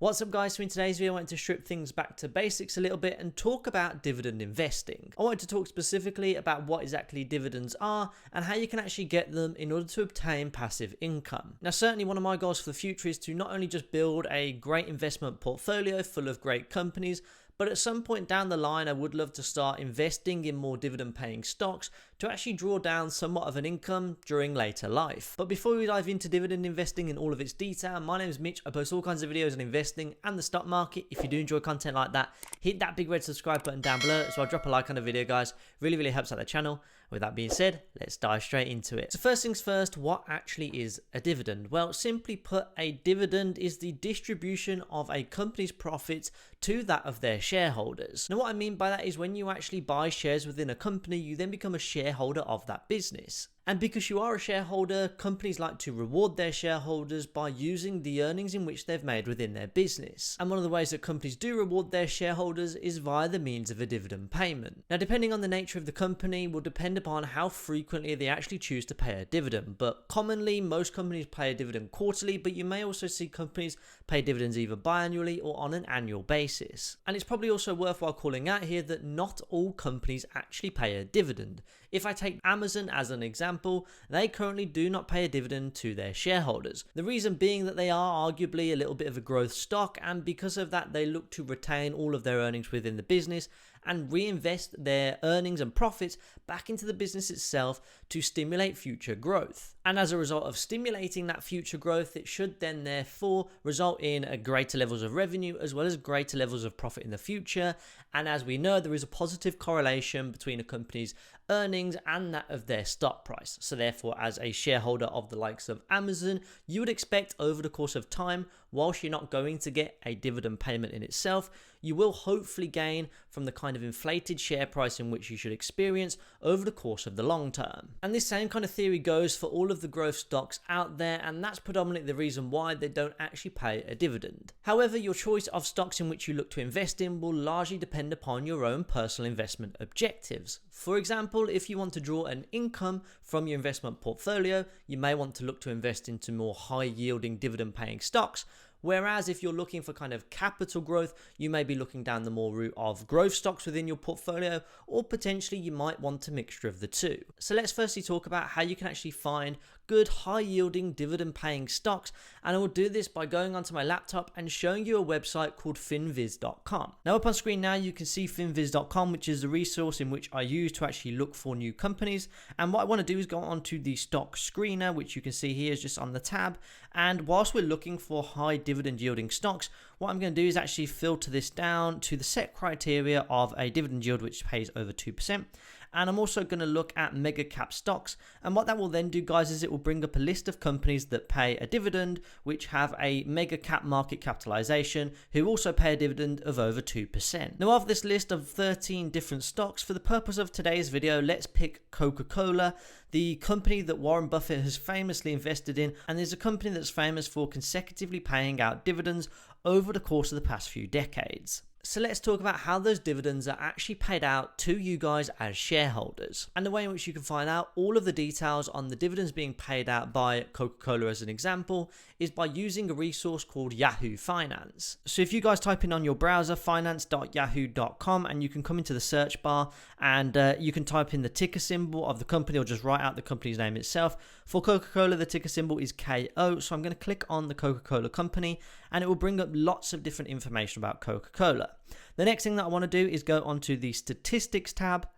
What's up guys, so in today's video I wanted to strip things back to basics a little bit and talk about dividend investing. I wanted to talk specifically about what exactly dividends are and how you can actually get them in order to obtain passive income. Now certainly one of my goals for the future is to not only just build a great investment portfolio full of great companies, but at some point down the line, I would love to start investing in more dividend paying stocks to actually draw down somewhat of an income during later life. But before we dive into dividend investing in all of its detail, my name is Mitch. I post all kinds of videos on investing and the stock market. If you do enjoy content like that, hit that big red subscribe button down below. So I'll drop a like on the video, guys. Really helps out the channel. With that being said, let's dive straight into it. So first things first, what actually is a dividend? Well, simply put, a dividend is the distribution of a company's profits to that of their shareholders. Now what I mean by that is when you actually buy shares within a company, you then become a shareholder of that business. And because you are a shareholder, companies like to reward their shareholders by using the earnings in which they've made within their business. And one of the ways that companies do reward their shareholders is via the means of a dividend payment. Now, depending on the nature of the company will depend upon how frequently they actually choose to pay a dividend. But commonly, most companies pay a dividend quarterly, but you may also see companies pay dividends either biannually or on an annual basis. And it's probably also worthwhile calling out here that not all companies actually pay a dividend. If I take Amazon as an example, they currently do not pay a dividend to their shareholders. The reason being that they are arguably a little bit of a growth stock, and because of that they look to retain all of their earnings within the business and reinvest their earnings and profits back into the business itself to stimulate future growth. And as a result of stimulating that future growth, it should then therefore result in a greater levels of revenue as well as greater levels of profit in the future. And as we know, there is a positive correlation between a company's earnings and that of their stock price. So therefore, as a shareholder of the likes of Amazon, you would expect over the course of time, whilst you're not going to get a dividend payment in itself, you will hopefully gain from the kind of inflated share price in which you should experience over the course of the long term. And this same kind of theory goes for all of the growth stocks out there, and that's predominantly the reason why they don't actually pay a dividend. However, your choice of stocks in which you look to invest in will largely depend upon your own personal investment objectives. For example, if you want to draw an income from your investment portfolio, you may want to look to invest into more high yielding dividend paying stocks. Whereas if you're looking for kind of capital growth, you may be looking down the more route of growth stocks within your portfolio, or potentially you might want a mixture of the two. So let's firstly talk about how you can actually find good high yielding dividend paying stocks, and I will do this by going onto my laptop and showing you a website called finviz.com. Now up on screen now you can see finviz.com, which is the resource in which I use to actually look for new companies. And what I want to do is go onto the stock screener, which you can see here is just on the tab, and whilst we're looking for high dividend yielding stocks, what I'm going to do is actually filter this down to the set criteria of a dividend yield which pays over 2%. And I'm also going to look at mega cap stocks, and what that will then do, guys, is it will bring up a list of companies that pay a dividend which have a mega cap market capitalization, who also pay a dividend of over 2%. Now of this list of 13 different stocks, for the purpose of today's video, let's pick Coca Cola, the company that Warren Buffett has famously invested in, and is a company that's famous for consecutively paying out dividends over the course of the past few decades. So let's talk about how those dividends are actually paid out to you guys as shareholders. And the way in which you can find out all of the details on the dividends being paid out by Coca Cola as an example is by using a resource called Yahoo Finance. So if you guys type in on your browser finance.yahoo.com, and you can come into the search bar and you can type in the ticker symbol of the company or just write out the company's name itself. For Coca Cola, the ticker symbol is KO. So I'm going to click on the Coca Cola company, and it will bring up lots of different information about Coca Cola. The next thing that I want to do is go onto the statistics tab,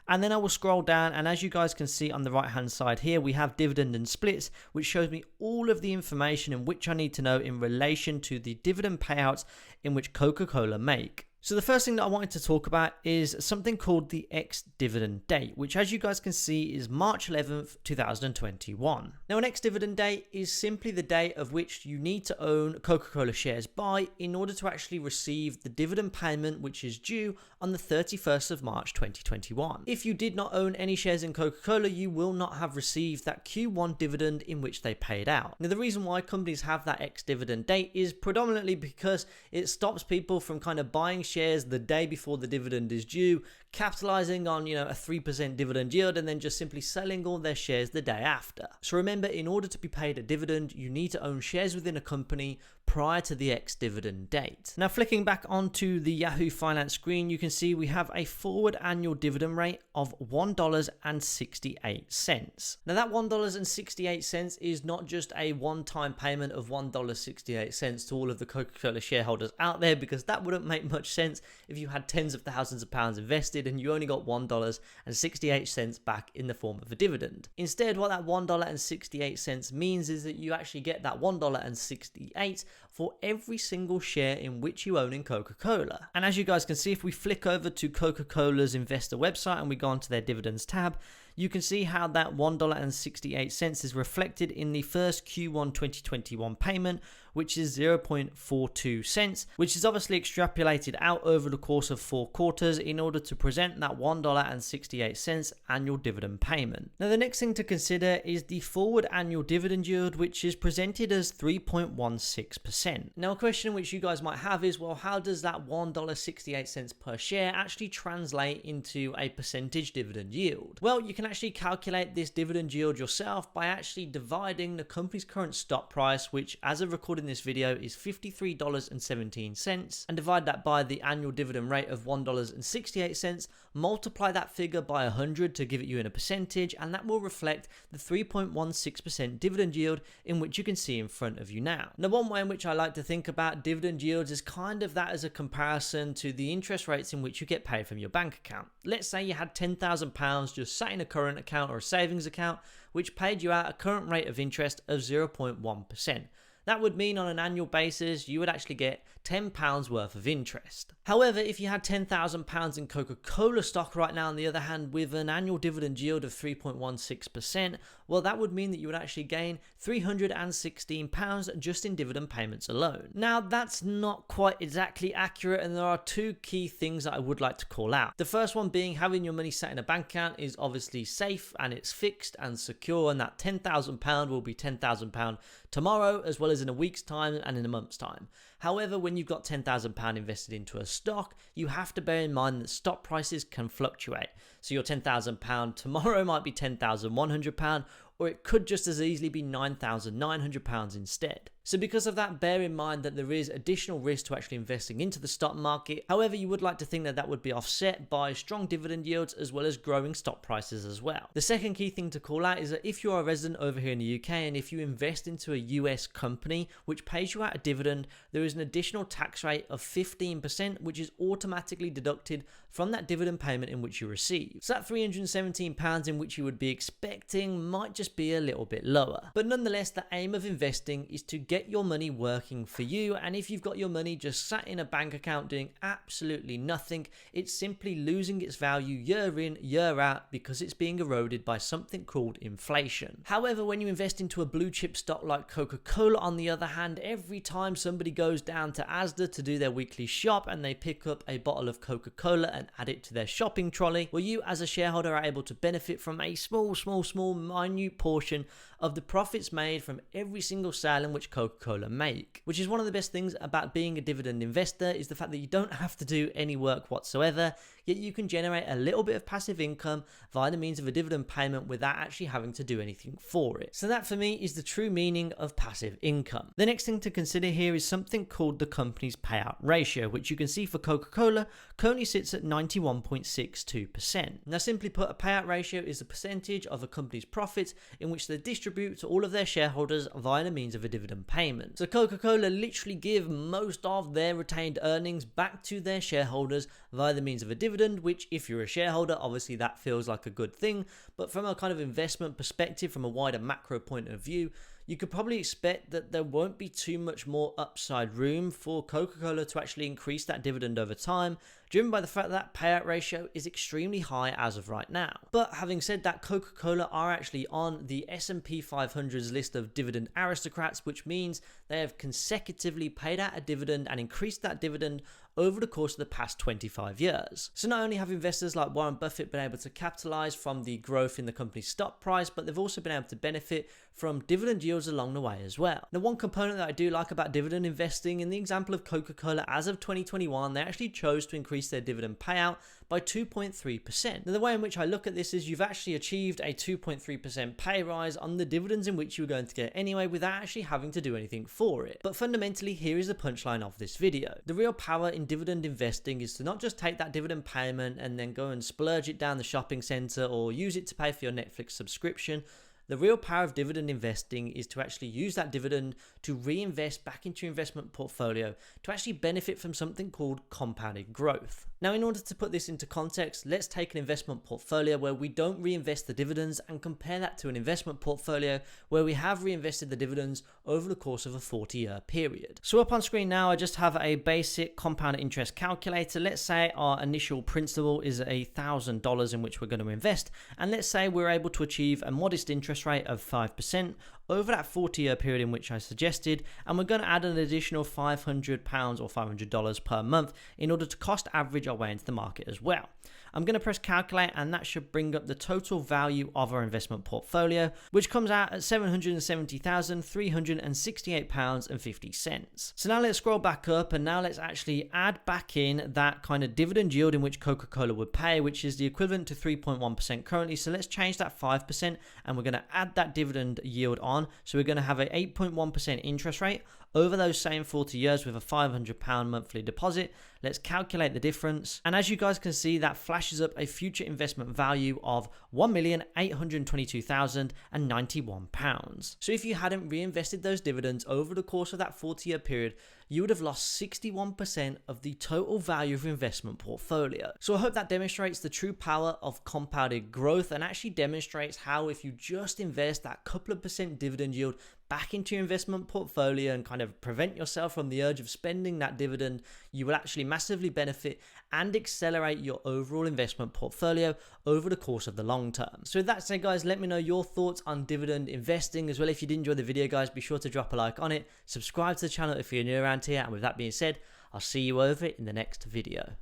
and then I will scroll down, and as you guys can see on the right hand side here, we have dividend and splits, which shows me all of the information in which I need to know in relation to the dividend payouts in which Coca Cola make. So the first thing that I wanted to talk about is something called the ex-dividend date, which as you guys can see is March 11th, 2021. Now an ex-dividend date is simply the date of which you need to own Coca-Cola shares by in order to actually receive the dividend payment which is due on the 31st of March 2021. If you did not own any shares in Coca-Cola, you will not have received that Q1 dividend in which they paid out. Now the reason why companies have that ex-dividend date is predominantly because it stops people from kind of buying shares the day before the dividend is due, capitalizing on, a 3% dividend yield, and then just simply selling all their shares the day after. So remember, in order to be paid a dividend, you need to own shares within a company prior to the ex-dividend date. Now flicking back onto the Yahoo Finance screen, you can see we have a forward annual dividend rate of $1.68. Now that $1.68 is not just a one-time payment of $1.68 to all of the Coca-Cola shareholders out there, because that wouldn't make much sense if you had tens of thousands of pounds invested and you only got $1.68 back in the form of a dividend. Instead, what that $1.68 means is that you actually get that $1.68 for every single share in which you own in Coca-Cola. And as you guys can see, if we flick over to Coca-Cola's investor website and we go onto their dividends tab, you can see how that $1.68 is reflected in the first Q1 2021 payment, which is 0.42 cents, which is obviously extrapolated out over the course of 4 quarters in order to present that $1.68 annual dividend payment. Now the next thing to consider is the forward annual dividend yield, which is presented as 3.16%. Now a question which you guys might have is, well, how does that $1.68 per share actually translate into a percentage dividend yield? Well, you can actually calculate this dividend yield yourself by actually dividing the company's current stock price, which as of recording this video is $53.17, and divide that by the annual dividend rate of $1.68, multiply that figure by 100 to give it you in a percentage, and that will reflect the 3.16% dividend yield in which you can see in front of you now. Now one way in which I like to think about dividend yields is kind of that as a comparison to the interest rates in which you get paid from your bank account. Let's say you had £10,000 just sat in a current account or a savings account which paid you out a current rate of interest of 0.1%. That would mean on an annual basis, you would actually get £10 worth of interest. However, if you had £10,000 in Coca-Cola stock right now, on the other hand, with an annual dividend yield of 3.16%, well, that would mean that you would actually gain £316 just in dividend payments alone. Now, that's not quite exactly accurate, and there are 2 key things that I would like to call out. The first one being having your money sat in a bank account is obviously safe and it's fixed and secure, and that £10,000 will be £10,000 tomorrow, as well as in a week's time and in a month's time. However, when you've got £10,000 invested into a stock, you have to bear in mind that stock prices can fluctuate. So your £10,000 tomorrow might be £10,100, or it could just as easily be £9,900 instead. So because of that, bear in mind that there is additional risk to actually investing into the stock market. However, you would like to think that that would be offset by strong dividend yields as well as growing stock prices as well. The second key thing to call out is that if you are a resident over here in the UK and if you invest into a US company which pays you out a dividend, there is an additional tax rate of 15%, which is automatically deducted from that dividend payment in which you receive. So that £317 in which you would be expecting might just be a little bit lower. But nonetheless, the aim of investing is to get your money working for you, and if you've got your money just sat in a bank account doing absolutely nothing, it's simply losing its value year in, year out because it's being eroded by something called inflation. However, when you invest into a blue chip stock like Coca Cola, on the other hand, every time somebody goes down to Asda to do their weekly shop and they pick up a bottle of Coca Cola and add it to their shopping trolley, well, you as a shareholder are able to benefit from a small minute portion of the profits made from every single sale in which Coca Cola make. Which is one of the best things about being a dividend investor, is the fact that you don't have to do any work whatsoever, yet you can generate a little bit of passive income via the means of a dividend payment without actually having to do anything for it. So that for me is the true meaning of passive income. The next thing to consider here is something called the company's payout ratio, which you can see for Coca Cola currently sits at 91.62%. Now simply put, a payout ratio is the percentage of a company's profits in which they distribute to all of their shareholders via the means of a dividend payment. So Coca Cola literally give most of their retained earnings back to their shareholders via the means of a dividend, which if you're a shareholder, obviously that feels like a good thing, but from a kind of investment perspective, from a wider macro point of view, you could probably expect that there won't be too much more upside room for Coca-Cola to actually increase that dividend over time, driven by the fact that payout ratio is extremely high as of right now. But having said that, Coca-Cola are actually on the S&P 500's list of dividend aristocrats, which means they have consecutively paid out a dividend and increased that dividend over the course of the past 25 years. So not only have investors like Warren Buffett been able to capitalize from the growth in the company's stock price, but they've also been able to benefit from dividend yields along the way as well. Now, one component that I do like about dividend investing, in the example of Coca-Cola, as of 2021, they actually chose to increase their dividend payout by 2.3%. Now, the way in which I look at this is you've actually achieved a 2.3% pay rise on the dividends in which you were going to get anyway without actually having to do anything for it. But fundamentally, here is the punchline of this video. The real power in dividend investing is to not just take that dividend payment and then go and splurge it down the shopping center or use it to pay for your Netflix subscription. The real power of dividend investing is to actually use that dividend to reinvest back into your investment portfolio to actually benefit from something called compounded growth. Now, in order to put this into context, let's take an investment portfolio where we don't reinvest the dividends and compare that to an investment portfolio where we have reinvested the dividends over the course of a 40-year period. So up on screen now, I just have a basic compound interest calculator. Let's say our initial principal is $1,000 in which we're going to invest. And let's say we're able to achieve a modest interest rate of 5% over that 40-year period in which I suggested, and we're going to add an additional £500 or $500 per month in order to cost average our way into the market as well. I'm going to press calculate, and that should bring up the total value of our investment portfolio, which comes out at £770,368.50. So now let's scroll back up, and now let's actually add back in that kind of dividend yield in which Coca Cola would pay, which is the equivalent to 3.1% currently. So let's change that 5%, and we're going to add that dividend yield on. So we're going to have an 8.1% interest rate over those same 40 years with a £500 monthly deposit. Let's calculate the difference. And as you guys can see, that flashes up a future investment value of £1,822,091. So if you hadn't reinvested those dividends over the course of that 40-year period, you would have lost 61% of the total value of your investment portfolio. So I hope that demonstrates the true power of compounded growth and actually demonstrates how if you just invest that couple of percent dividend yield back into your investment portfolio and kind of prevent yourself from the urge of spending that dividend, you will actually massively benefit and accelerate your overall investment portfolio over the course of the long term. So with that said, guys, let me know your thoughts on dividend investing as well. If you did enjoy the video, guys, be sure to drop a like on it, subscribe to the channel if you're new around here, and with that being said, I'll see you over in the next video.